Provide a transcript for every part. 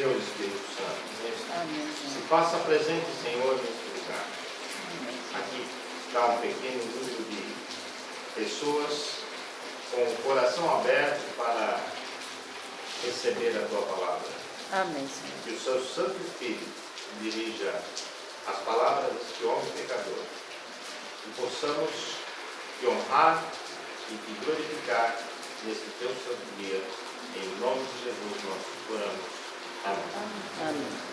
Senhor Espírito Santo. Amém. Se faça presente, Senhor, neste lugar. Amém. Aqui está um pequeno número de pessoas com o coração aberto para receber a tua palavra. Amém, Senhor. Que o seu Santo Espírito dirija as palavras deste homem pecador. E possamos te honrar e te glorificar nesse teu santo dia. Em nome de Jesus nós oramos. Amém. Amém.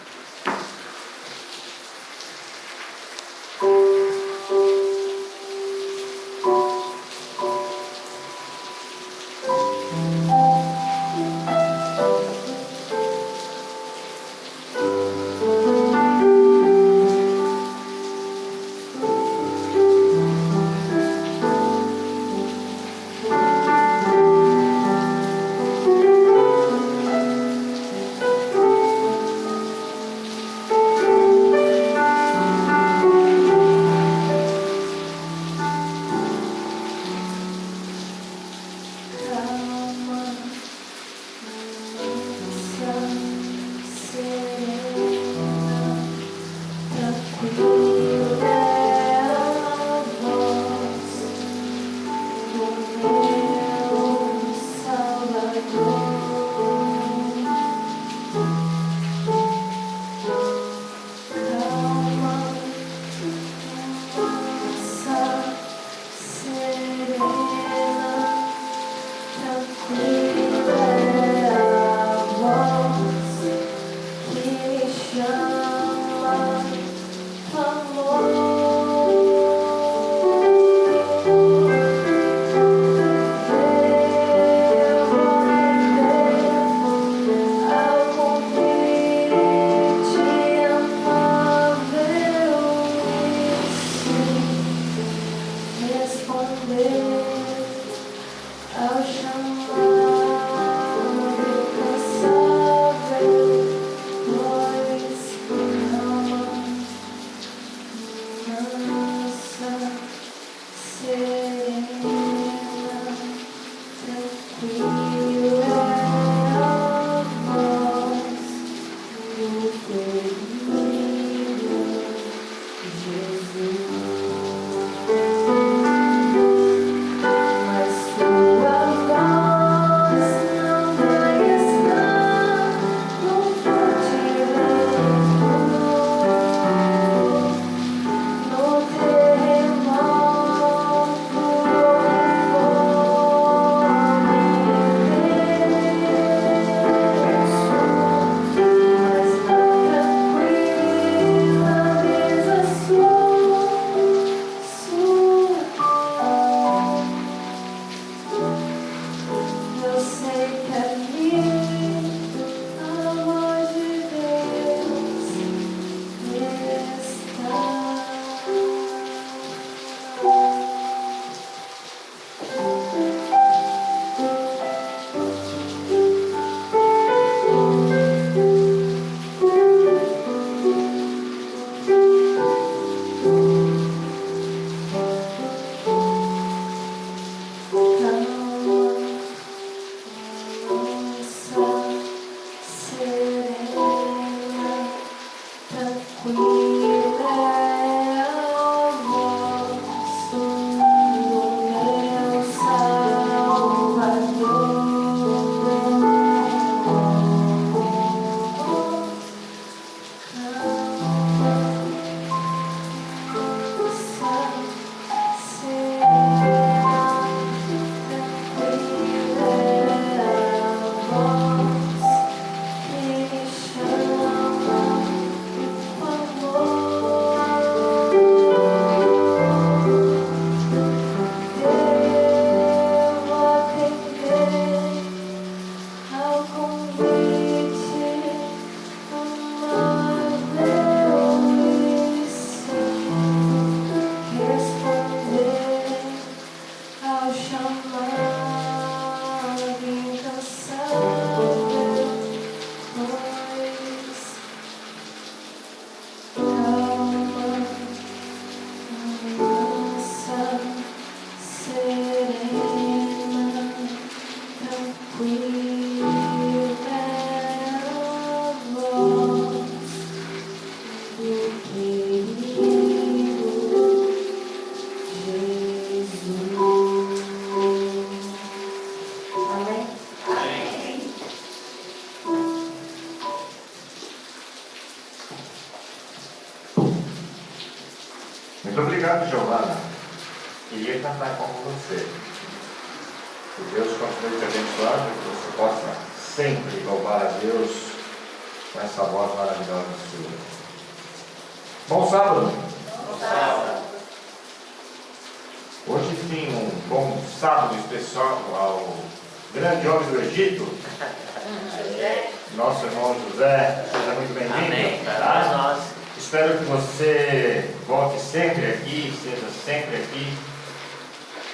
Muito obrigado, Giovana. Queria cantar com você. Que Deus continue te abençoando, que você possa sempre louvar a Deus com essa voz maravilhosa sua. Bom sábado. Bom sábado. Hoje sim, um bom sábado especial ao grande homem do Egito, nosso irmão José. Seja muito bem-vindo. Amém. Para nós. Espero que você volte sempre aqui, seja sempre aqui,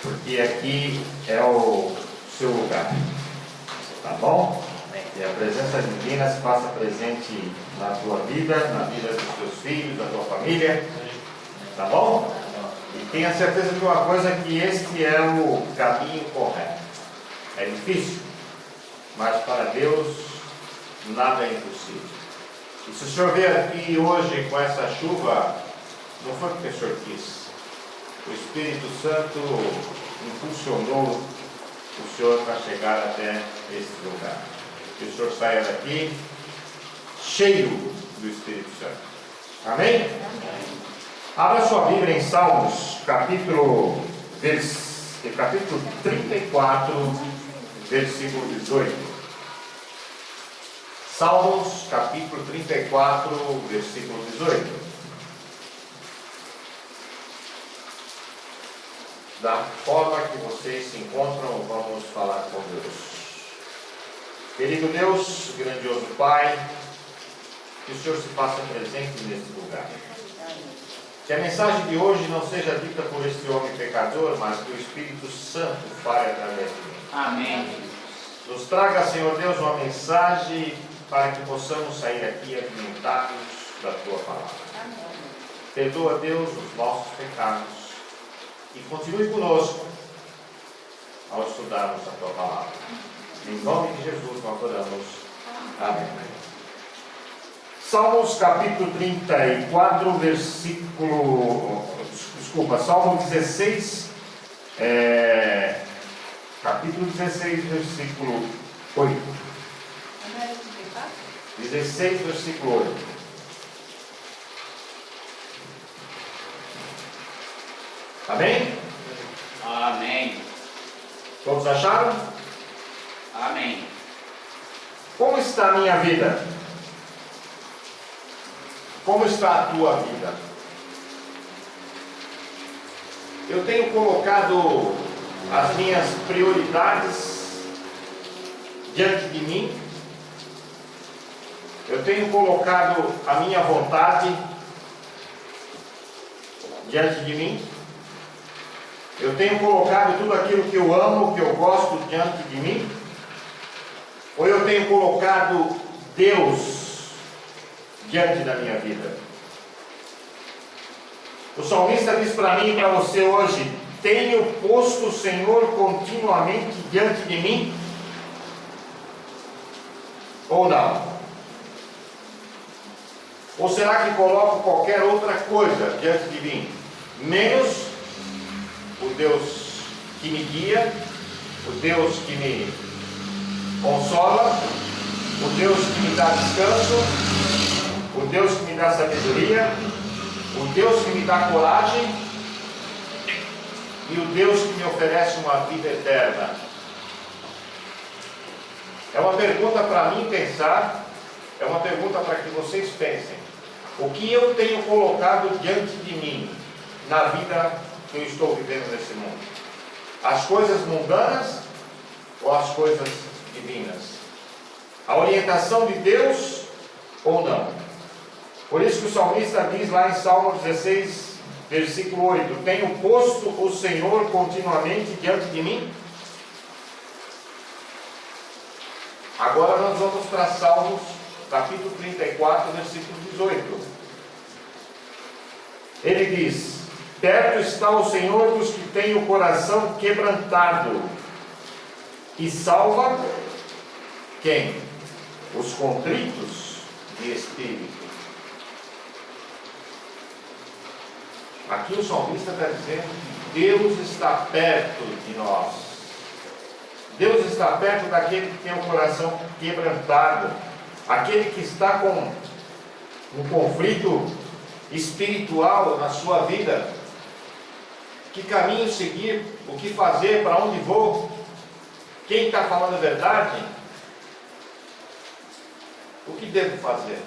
porque aqui é o seu lugar. Tá bom? E a presença divina se faça presente na tua vida, na vida dos teus filhos, da tua família. Tá bom? E tenha certeza de uma coisa, que este é o caminho correto. É difícil, mas para Deus nada é impossível. E se o senhor veio aqui hoje com essa chuva, não foi porque o senhor quis. O Espírito Santo impulsionou o senhor para chegar até esse lugar. Que o senhor saia daqui cheio do Espírito Santo. Amém? Amém. Abra sua Bíblia em Salmos, capítulo 34, versículo 18. Salmos, capítulo 34, versículo 18. Da forma que vocês se encontram, vamos falar com Deus. Querido Deus, grandioso Pai, que o Senhor se faça presente neste lugar. Que a mensagem de hoje não seja dita por este homem pecador, mas que o Espírito Santo fale através de mim. Amém. Nos traga, Senhor Deus, uma mensagem para que possamos sair aqui alimentados da Tua palavra. Perdoa, Deus, os nossos pecados e continue conosco ao estudarmos a Tua palavra. Em nome de Jesus nós oramos. Amém. Salmos capítulo 34, Salmo 16, capítulo 16, versículo 8. 16, versículo 8. Amém? Amém. Todos acharam? Amém. Como está a minha vida? Como está a tua vida? Eu tenho colocado as minhas prioridades diante de mim. Eu tenho colocado a minha vontade diante de mim. Eu tenho colocado tudo aquilo que eu amo, que eu gosto diante de mim. Ou eu tenho colocado Deus diante da minha vida? O salmista diz para mim e para você hoje: tenho posto o Senhor continuamente diante de mim? Ou não? Ou será que coloco qualquer outra coisa diante de mim, menos o Deus que me guia, o Deus que me consola, o Deus que me dá descanso, o Deus que me dá sabedoria, o Deus que me dá coragem e o Deus que me oferece uma vida eterna? É uma pergunta para mim pensar, é uma pergunta para que vocês pensem. O que eu tenho colocado diante de mim na vida que eu estou vivendo nesse mundo? As coisas mundanas ou as coisas divinas? A orientação de Deus ou não? Por isso que o salmista diz lá em Salmo 16, versículo 8: tenho posto o Senhor continuamente diante de mim? Agora nós vamos para Salmos, capítulo 34, versículo 18. Ele diz: perto está o Senhor dos que têm o coração quebrantado, e salva quem? Os contritos de espírito. Aqui o salmista está dizendo que Deus está perto de nós. Deus está perto daquele que tem o coração quebrantado, aquele que está com um conflito espiritual na sua vida. que caminho seguir, o que fazer, para onde vou, quem está falando a verdade, o que devo fazer?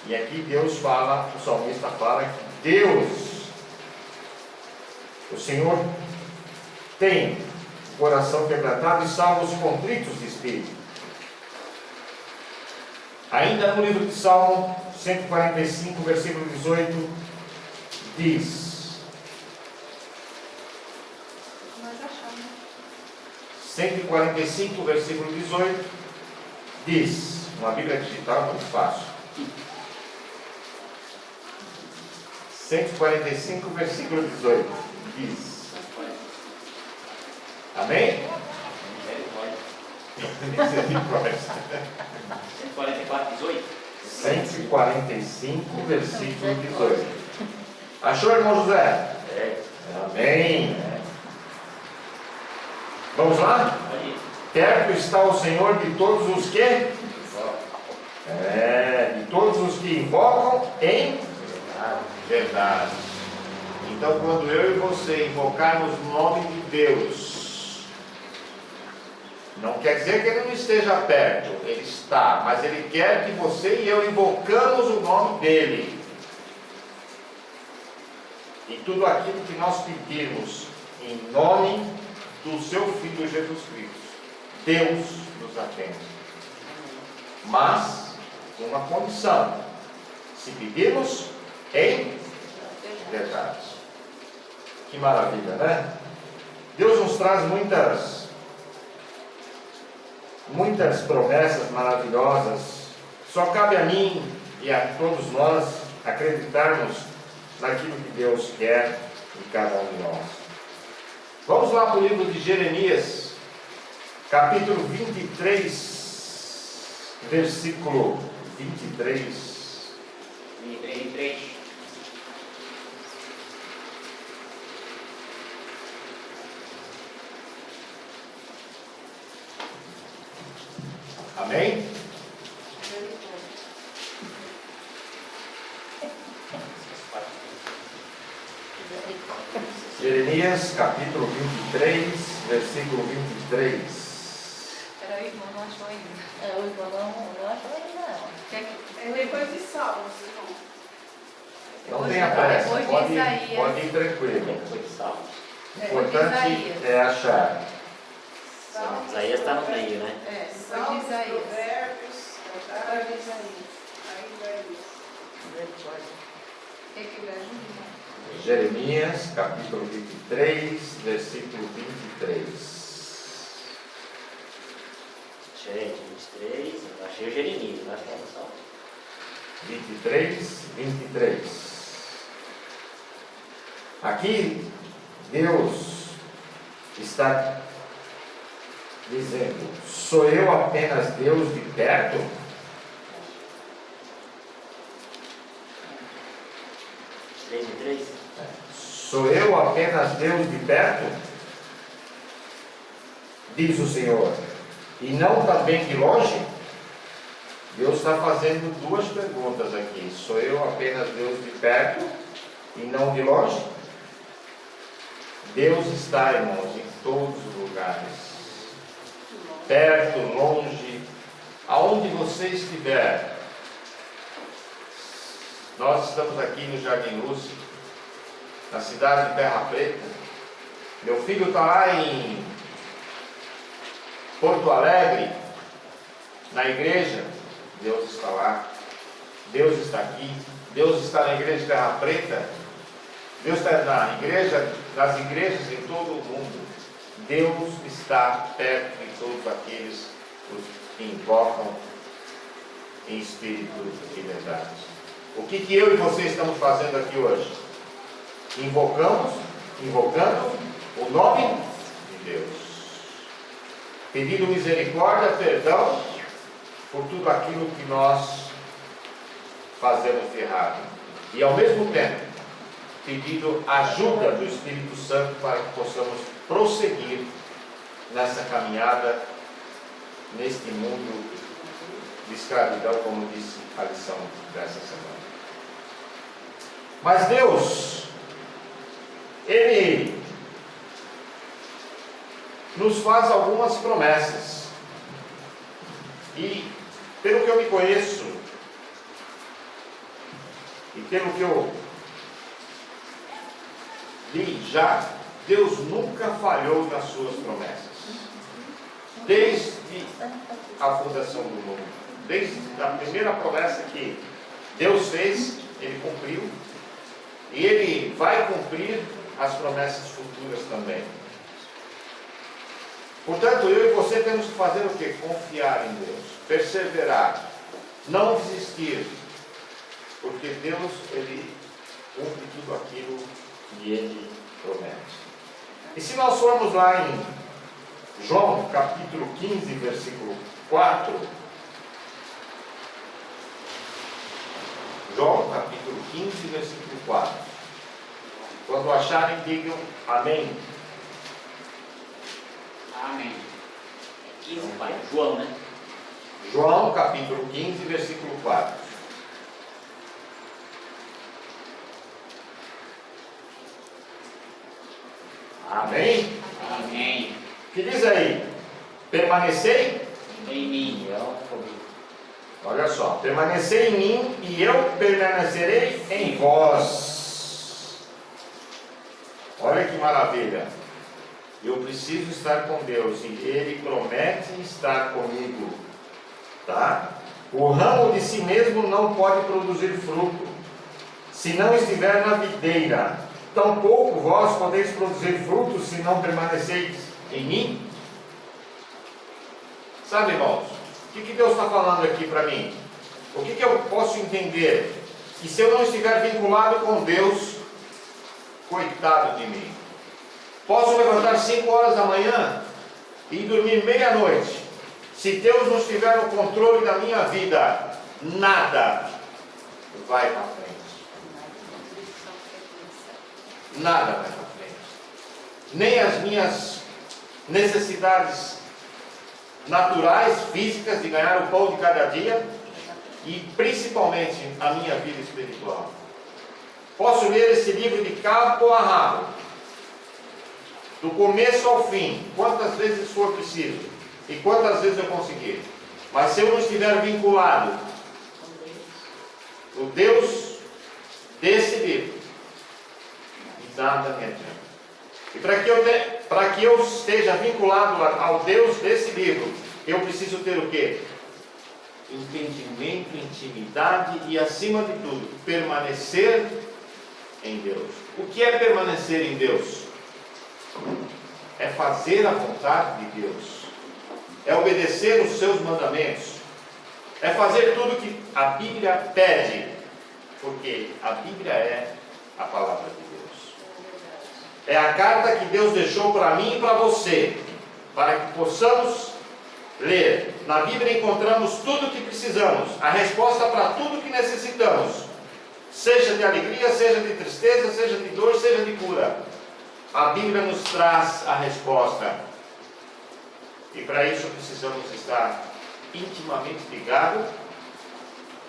E aqui Deus fala, o salmista fala que Deus, o Senhor, tem o coração quebrantado e salva os contritos de espírito. Ainda no livro de Salmo 145, versículo 18, diz: Nós achamos. 145, versículo 18, diz, uma Bíblia digital muito fácil. 145, versículo 18, diz. Amém? Misericórdia. 144, 18. 145, versículo 18. Achou, irmão José? É. Amém. Vamos lá? Pode ir. Perto está o Senhor de todos os que? De todos os que invocam em verdade. Então, quando eu e você invocarmos o nome de Deus, não quer dizer que Ele não esteja perto, Ele está, mas Ele quer que você e eu invocamos o nome dEle. E tudo aquilo que nós pedirmos em nome do Seu Filho Jesus Cristo, Deus nos atende. Mas, com uma condição: se pedirmos em verdade. Que maravilha, né? Deus nos traz muitas promessas maravilhosas. Só cabe a mim e a todos nós acreditarmos naquilo que Deus quer de cada um de nós. Vamos lá para o livro de Jeremias, capítulo 23, versículo 23. 23. Amém? Jeremias, capítulo 23, versículo 23. Peraí, o irmão não achou ainda. O irmão não achou ainda não. É depois de Salmos, irmão. Não tenha pressa, Depois de pode Isaías. ir tranquilo. Depois de Salmos. O importante é achar. Salmos. Isaías está no meio, né? É, Salmos, depois de Isaías. Provérbios, Depois de Isaías. aí vai isso. Tem que ver junto. Jeremias, capítulo 23, versículo 23. Gente, 23. Eu achei o Jeremias, não achei o Salmo. 23. Aqui, Deus está dizendo: sou eu apenas Deus de perto? 23. Sou eu apenas Deus de perto? Diz o Senhor. E não também de longe? Deus está fazendo duas perguntas aqui. Sou eu apenas Deus de perto e não de longe? Deus está, irmãos, em todos os lugares. Perto, longe, aonde você estiver. Nós estamos aqui no Jardim Lúcio, na cidade de Terra Preta. Meu filho está lá em Porto Alegre, na igreja. Deus está lá, Deus está aqui, Deus está na igreja de Terra Preta, Deus está nas igrejas em todo o mundo. Deus está perto de todos aqueles que invocam em espírito de verdade. O que eu e você estamos fazendo aqui hoje? Invocando o nome de Deus, pedindo misericórdia, perdão por tudo aquilo que nós fazemos de errado, e ao mesmo tempo pedindo ajuda do Espírito Santo para que possamos prosseguir nessa caminhada, neste mundo de escravidão, como disse a lição dessa semana. Mas Deus, Ele nos faz algumas promessas. E, pelo que eu me conheço, e pelo que eu li já, Deus nunca falhou nas suas promessas. Desde a fundação do mundo, desde a primeira promessa que Deus fez, Ele cumpriu. E Ele vai cumprir as promessas futuras também. Portanto, eu e você temos que fazer o quê? Confiar em Deus, perseverar, não desistir, porque Deus, Ele cumpre tudo aquilo que Ele promete. E se nós formos lá em João, capítulo 15, versículo 4, João, capítulo 15, versículo 4. Quando acharem, digam amém. Amém. 15, pai. João, né? João, capítulo 15, versículo 4. Amém? Amém. O que diz aí? Permanecei? Em mim. Comigo. Olha só. Permanecei em mim e eu permanecerei em vós. Olha que maravilha. Eu preciso estar com Deus e Ele promete estar comigo. Tá? O ramo de si mesmo não pode produzir fruto, se não estiver na videira. Tampouco vós podeis produzir frutos se não permaneceis em mim. Sabe, irmãos, o que Deus está falando aqui para mim? O que eu posso entender? Que se eu não estiver vinculado com Deus, coitado de mim. Posso levantar 5 horas da manhã e dormir meia-noite. Se Deus não estiver no controle da minha vida, nada vai para frente. Nada vai para frente. Nem as minhas necessidades naturais, físicas, de ganhar o pão de cada dia, e principalmente a minha vida espiritual. Posso ler esse livro de cabo a rabo, do começo ao fim, quantas vezes for preciso, e quantas vezes eu conseguir. Mas se eu não estiver vinculado o Deus desse livro, nada me adianta. E para que eu esteja vinculado ao Deus desse livro, eu preciso ter o quê? Entendimento, intimidade e, acima de tudo, permanecer em Deus. O que é permanecer em Deus? É fazer a vontade de Deus, é obedecer os seus mandamentos, é fazer tudo que a Bíblia pede, porque a Bíblia é a palavra de Deus. É a carta que Deus deixou para mim e para você, para que possamos ler. Na Bíblia encontramos tudo o que precisamos, a resposta para tudo o que necessitamos, seja de alegria, seja de tristeza, seja de dor, seja de cura. A Bíblia nos traz a resposta. E para isso precisamos estar intimamente ligados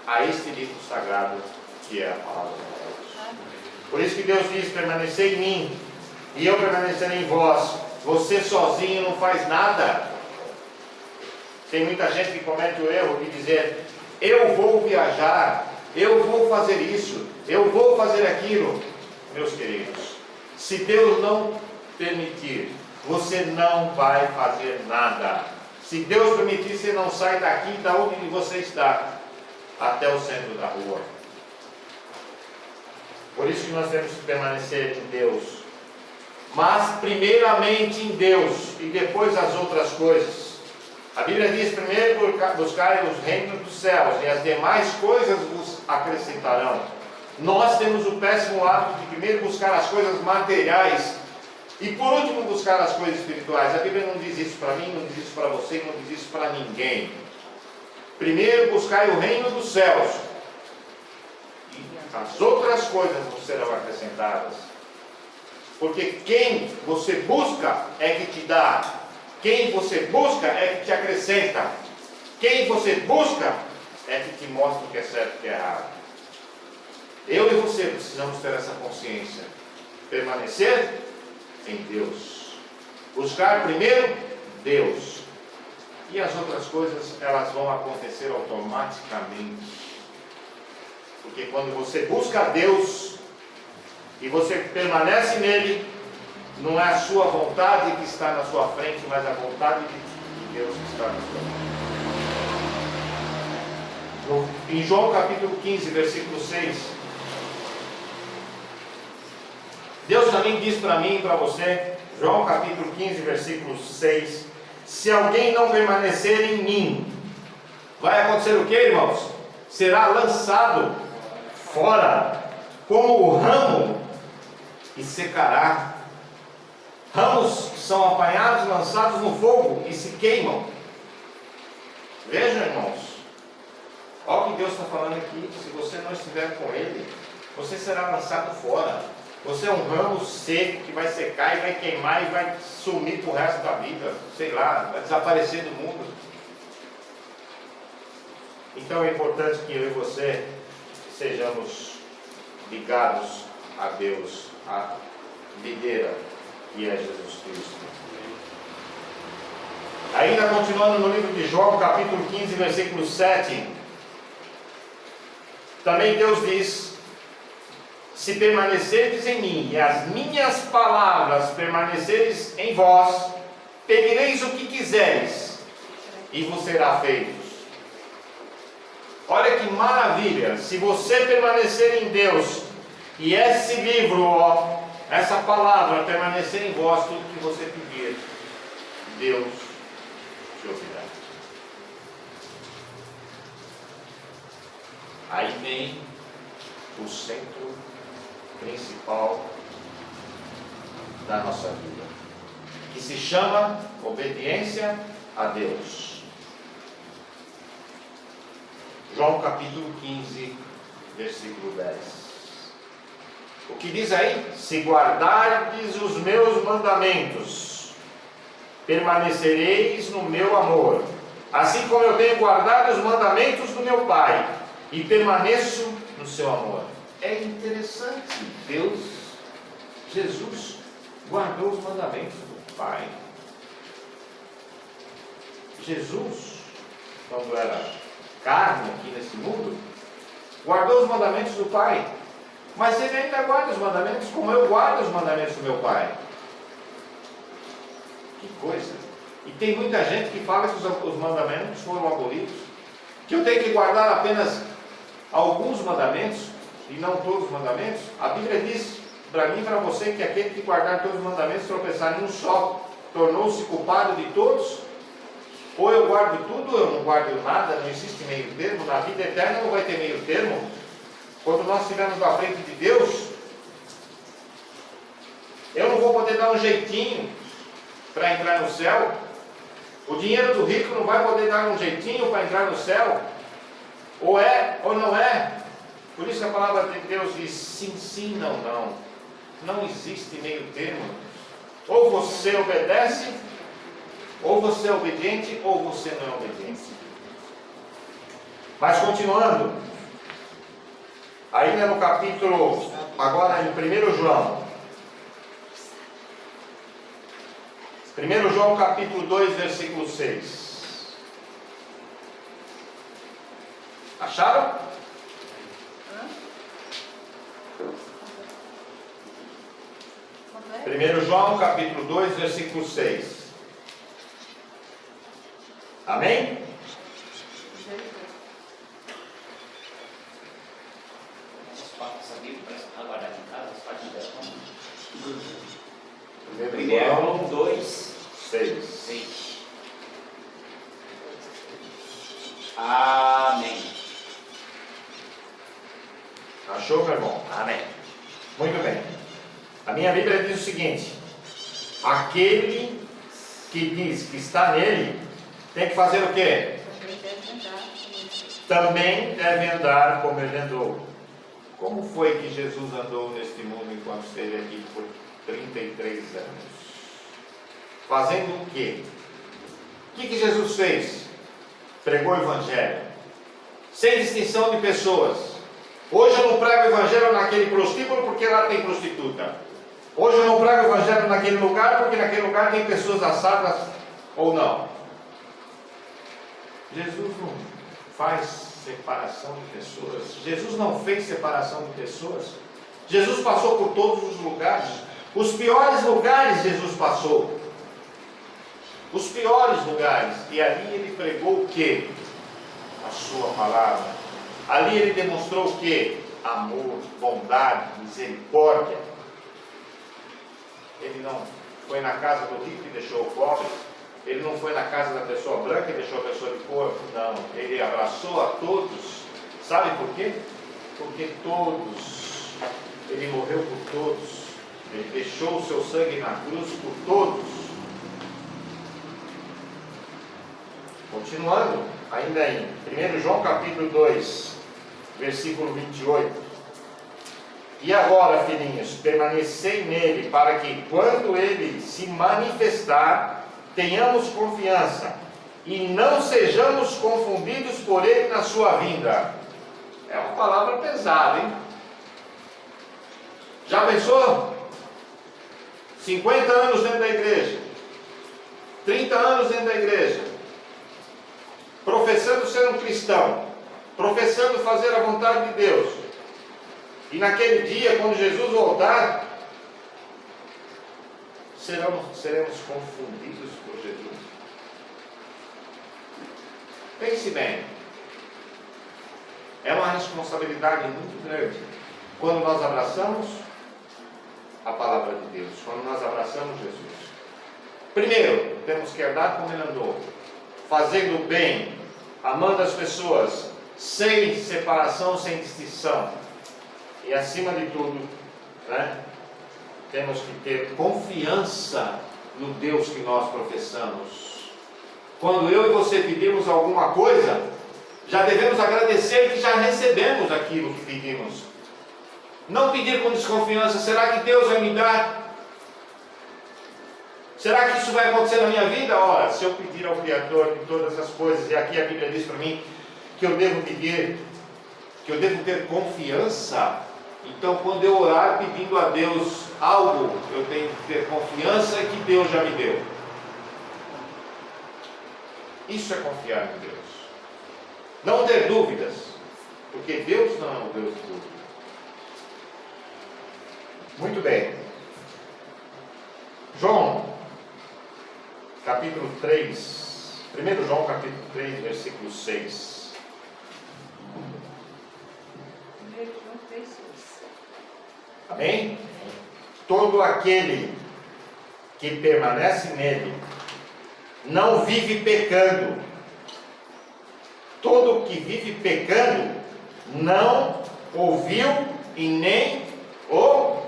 a este livro sagrado que é a palavra de Deus. Por isso que Deus diz: permanecei em mim e eu permanecerei em vós. Você sozinho não faz nada. Tem muita gente que comete o erro de dizer: eu vou viajar, eu vou fazer isso, eu vou fazer aquilo. Meus queridos, se Deus não permitir, você não vai fazer nada. Se Deus permitir, você não sai daqui, da onde você está, até o centro da rua. Por isso que nós temos que permanecer em Deus. Mas primeiramente em Deus e depois as outras coisas. A Bíblia diz: primeiro buscai os reinos dos céus e as demais coisas vos acrescentarão. Nós temos o péssimo hábito de primeiro buscar as coisas materiais e por último buscar as coisas espirituais. A Bíblia não diz isso para mim, não diz isso para você, não diz isso para ninguém. Primeiro buscai o reino dos céus e as outras coisas vos serão acrescentadas. Porque quem você busca é que te dá. Quem você busca é que te acrescenta. Quem você busca é que te mostra o que é certo e o que é errado. Eu e você precisamos ter essa consciência. Permanecer em Deus. Buscar primeiro Deus. E as outras coisas, elas vão acontecer automaticamente. Porque quando você busca Deus e você permanece nele, não é a sua vontade que está na sua frente, mas a vontade de Deus que está na sua frente. Em João capítulo 15, versículo 6, Deus também diz para mim e para você, João capítulo 15, versículo 6, se alguém não permanecer em mim, vai acontecer o que, irmãos? Será lançado fora, como o ramo, e secará. Ramos são apanhados, lançados no fogo e se queimam. Vejam, irmãos, olha o que Deus está falando aqui. Se você não estiver com Ele, você será lançado fora. Você é um ramo seco que vai secar e vai queimar e vai sumir para o resto da vida. Sei lá, vai desaparecer do mundo. Então é importante que eu e você sejamos ligados a Deus, a videira que é Jesus Cristo. Ainda continuando no livro de João, capítulo 15, versículo 7, também Deus diz: se permanecerdes em mim e as minhas palavras permaneceres em vós, pedireis o que quiseres e vos será feito. Olha que maravilha! Se você permanecer em Deus e esse livro, essa palavra permanecer em vós, tudo que você pedir, Deus te ouvirá. Aí vem o centro principal da nossa vida, que se chama obediência a Deus. João capítulo 15, versículo 10. O que diz aí? Se guardardes os meus mandamentos, permanecereis no meu amor, assim como eu tenho guardado os mandamentos do meu Pai, e permaneço no seu amor. É interessante, Jesus guardou os mandamentos do Pai. Jesus, quando era carne aqui nesse mundo, guardou os mandamentos do Pai, mas ele ainda guarda os mandamentos como eu guardo os mandamentos do meu Pai. Que coisa! E tem muita gente que fala que os mandamentos foram abolidos, que eu tenho que guardar apenas alguns mandamentos e não todos os mandamentos. A Bíblia diz para mim e para você que aquele que guardar todos os mandamentos tropeçar em um só, tornou-se culpado de todos. Ou eu guardo tudo, ou eu não guardo nada, não existe meio termo. Na vida eterna não vai ter meio termo. Quando nós estivermos na frente de Deus, eu não vou poder dar um jeitinho para entrar no céu. O dinheiro do rico não vai poder dar um jeitinho para entrar no céu. Ou é, ou não é. Por isso a palavra de Deus diz sim, sim, não, não. Não existe meio termo. Ou você obedece, ou você é obediente, ou você não é obediente. Mas continuando, ainda no capítulo, agora em 1 João. 1 João capítulo 2, versículo 6. Acharam? 1 João capítulo 2, versículo 6. Amém? Essa Bíblia parece que está guardada em casa, as partes dela. 1 João 2, 6. Amém. Achou, meu irmão? Amém. Muito bem. A minha Bíblia diz o seguinte: aquele que diz que está nele, tem que fazer o quê? Também deve andar como ele andou. Como foi que Jesus andou neste mundo enquanto esteve aqui por 33 anos? Fazendo o quê? O que Jesus fez? Pregou o Evangelho, sem distinção de pessoas. Hoje eu não prego o Evangelho naquele prostíbulo porque lá tem prostituta. Hoje eu não prego o evangelho naquele lugar porque naquele lugar tem pessoas assadas ou não. Jesus não faz separação de pessoas. Jesus não fez separação de pessoas. Jesus passou por todos os lugares. Os piores lugares Jesus passou. Os piores lugares. E ali ele pregou o quê? A sua palavra. Ali ele demonstrou o quê? Amor, bondade, misericórdia. Ele não foi na casa do rico e deixou o pobre. Ele não foi na casa da pessoa branca e deixou a pessoa de cor. Não, ele abraçou a todos. Sabe por quê? Porque todos, ele morreu por todos. Ele deixou o seu sangue na cruz por todos. Continuando, ainda em 1 João capítulo 2, versículo 28. E agora, filhinhos, permanecei nele, para que quando ele se manifestar, tenhamos confiança e não sejamos confundidos por ele na sua vinda. É uma palavra pesada, hein? Já pensou? 50 anos dentro da igreja, 30 anos dentro da igreja, professando ser um cristão, professando fazer a vontade de Deus, e naquele dia, quando Jesus voltar, seremos confundidos por Jesus. Pense bem, é uma responsabilidade muito grande quando nós abraçamos a palavra de Deus, quando nós abraçamos Jesus. Primeiro, temos que andar como ele andou, fazendo o bem, amando as pessoas, sem separação, sem distinção. E acima de tudo, temos que ter confiança no Deus que nós professamos. Quando eu e você pedimos alguma coisa, já devemos agradecer que já recebemos aquilo que pedimos. Não pedir com desconfiança, será que Deus vai me dar? Será que isso vai acontecer na minha vida? Ora, se eu pedir ao Criador de todas as coisas, e aqui a Bíblia diz para mim que eu devo pedir, que eu devo ter confiança. Então, quando eu orar pedindo a Deus algo, eu tenho que ter confiança que Deus já me deu. Isso é confiar em Deus. Não ter dúvidas, porque Deus não é um Deus de dúvidas. Muito bem. João, capítulo 3. 1 João, capítulo 3, versículo 6. Amém? Todo aquele que permanece nele não vive pecando. Todo que vive pecando não ouviu e nem o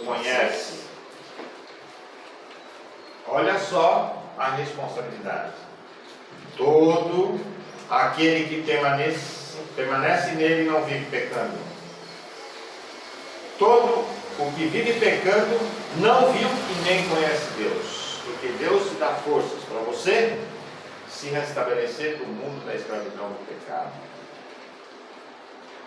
conhece. Olha só a responsabilidade. Todo aquele que permanece nele não vive pecando. Todo o que vive pecando não viu e nem conhece Deus, porque Deus te dá forças para você se restabelecer do mundo da escravidão do pecado.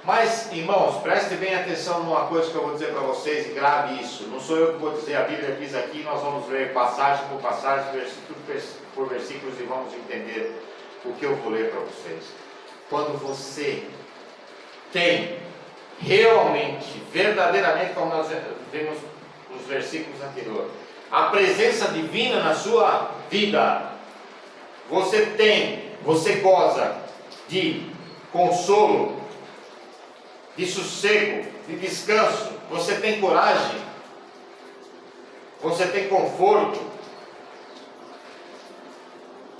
Mas, irmãos, preste bem atenção numa coisa que eu vou dizer para vocês e grave isso. Não sou eu que vou dizer, a Bíblia diz aqui, nós vamos ler passagem por passagem, versículo por versículos e vamos entender o que eu vou ler para vocês. Quando você tem realmente, verdadeiramente, como nós vimos nos versículos anteriores, a presença divina na sua vida, você goza de consolo, de sossego, de descanso, você tem coragem, você tem conforto,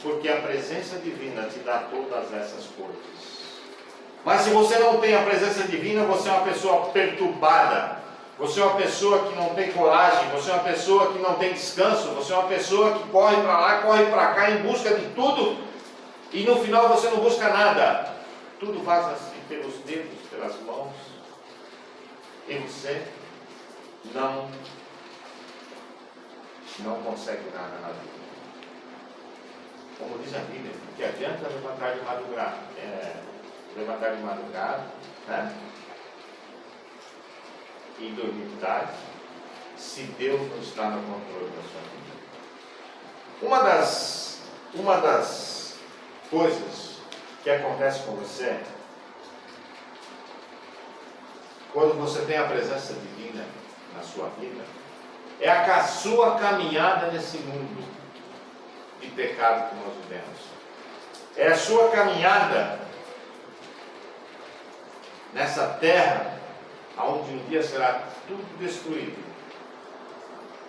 porque a presença divina te dá todas essas coisas. Mas se você não tem a presença divina, você é uma pessoa perturbada, você é uma pessoa que não tem coragem, você é uma pessoa que não tem descanso, você é uma pessoa que corre para lá, corre para cá em busca de tudo, e no final você não busca nada, tudo vaza assim pelos dedos, pelas mãos, e você não consegue nada na vida. Como diz a Bíblia, que adianta levantar de madrugada, né? E dormir tarde, se Deus não está no controle da sua vida. Uma das coisas que acontece com você, quando você tem a presença divina na sua vida, é a sua caminhada nesse mundo de pecado que nós vivemos. É a sua caminhada nessa terra, onde um dia será tudo destruído,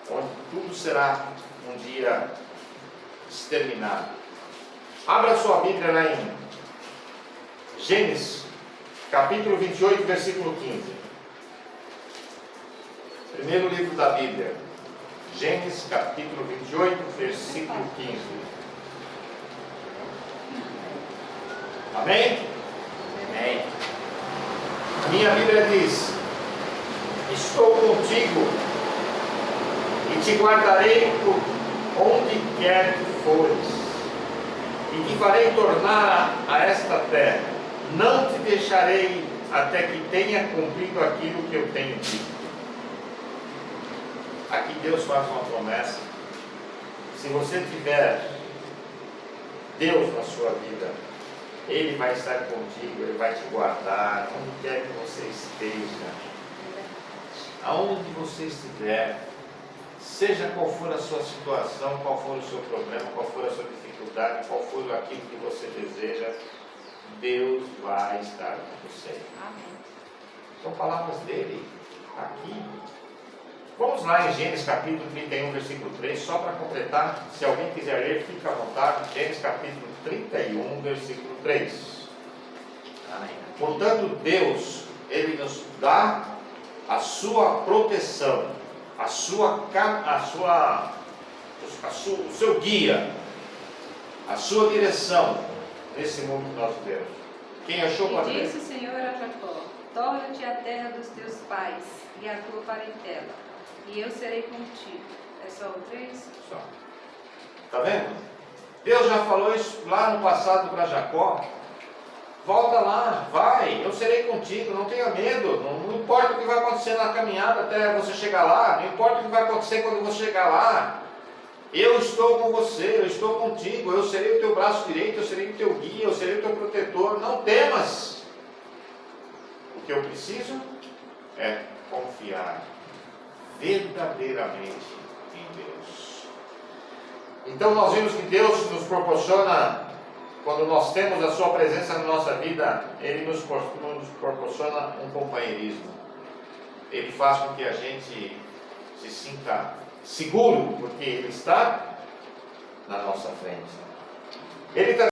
onde tudo será um dia exterminado. Abra sua Bíblia lá em Gênesis, capítulo 28, versículo 15. Primeiro livro da Bíblia, Gênesis, capítulo 28, versículo 15. Amém? Amém. A minha Bíblia diz: estou contigo e te guardarei por onde quer que fores, e te farei tornar a esta terra. Não te deixarei até que tenha cumprido aquilo que eu tenho dito. Aqui Deus faz uma promessa. Se você tiver Deus na sua vida, Ele vai estar contigo, Ele vai te guardar, onde quer que você esteja, aonde você estiver, seja qual for a sua situação, qual for o seu problema, qual for a sua dificuldade, qual for aquilo que você deseja, Deus vai estar com você. Amém. São palavras dele aqui. Vamos lá em Gênesis capítulo 31, versículo 3, só para completar. Se alguém quiser ler, fica à vontade. Gênesis capítulo 31, versículo 3. Amém. Portanto, Deus, Ele nos dá a sua proteção, o seu guia, a sua direção nesse mundo que nós vivemos. Quem achou, pode E ler. disse o Senhor a Jacó: torna-te a terra dos teus pais e a tua parentela, e eu serei contigo. É só o 3? Só. Está vendo? Deus já falou isso lá no passado para Jacó. Volta lá, vai, eu serei contigo, não tenha medo. Não importa o que vai acontecer na caminhada até você chegar lá, não importa o que vai acontecer quando você chegar lá. Eu estou com você, eu estou contigo, eu serei o teu braço direito, eu serei o teu guia, eu serei o teu protetor. Não temas. O que eu preciso é confiar verdadeiramente em Deus. Então nós vimos que Deus nos proporciona, quando nós temos a sua presença na nossa vida, Ele nos proporciona um companheirismo. Ele faz com que a gente se sinta seguro, porque Ele está na nossa frente. Ele